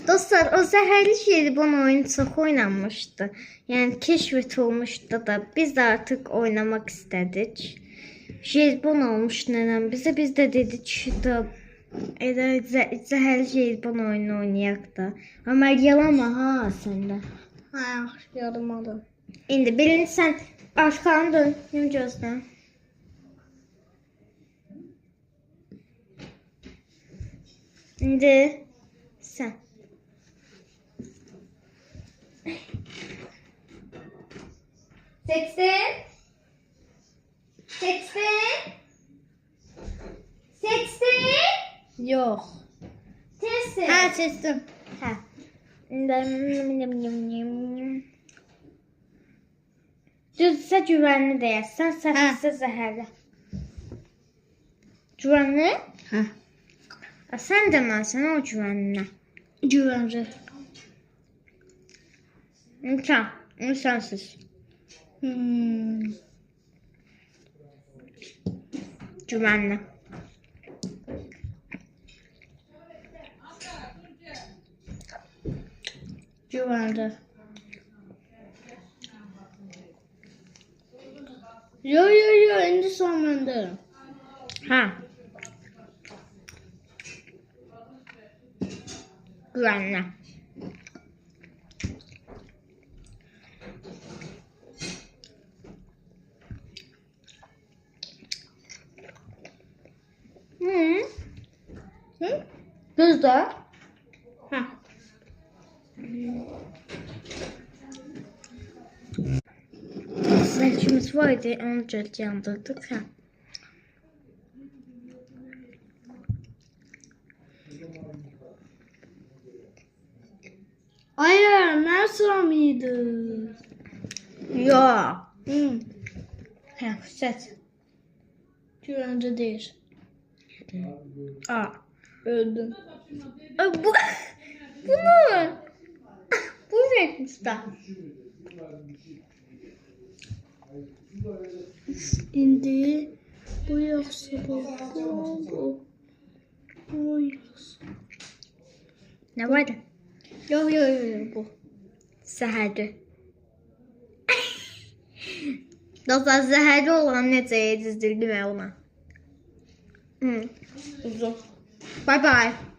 Dostlar, o zəhərli jelibon oyunu çox oynanmışdı. Yəni keşf olmuşdu da biz də artıq oynamaq istədik. Jelibon almış nənəm bizə, biz də dedik ki, elə zəhərli jelibon oyunu oynayaq da. Amma yalama ha səndə. Ha, yadımdadır. İndi birini sən arxanı dön, yum gözlə. İndi sən. Seçtin? Seçtin? Seçtin? Yox. Seçtin. Ha, seçdim. Ha. Düzsə güvənli deyəsən, səhvsə zəhərli. Güvənli? Ha. Sən deməsən o güvənli. Güvənli. İmkan, imkansız. Güvənli. Güvənli. Yo, indi son məndə. Ha. Güvənli. Düzdür? Ha. Səkimiz var idi, onu yandırdık. Ha. Hayır, mən sıram idi. Yox. Ha, seç. Güvənli deyil. A. Öldüm. Bu bunu. Bu ne usta? İndi bu yoxsa bu. Bu yoxsa. Ne vardı? Yox, bu. Zəhərli. Dostlar, zəhərli olan necə yedizdirdim ona. Uzun. Bye bye.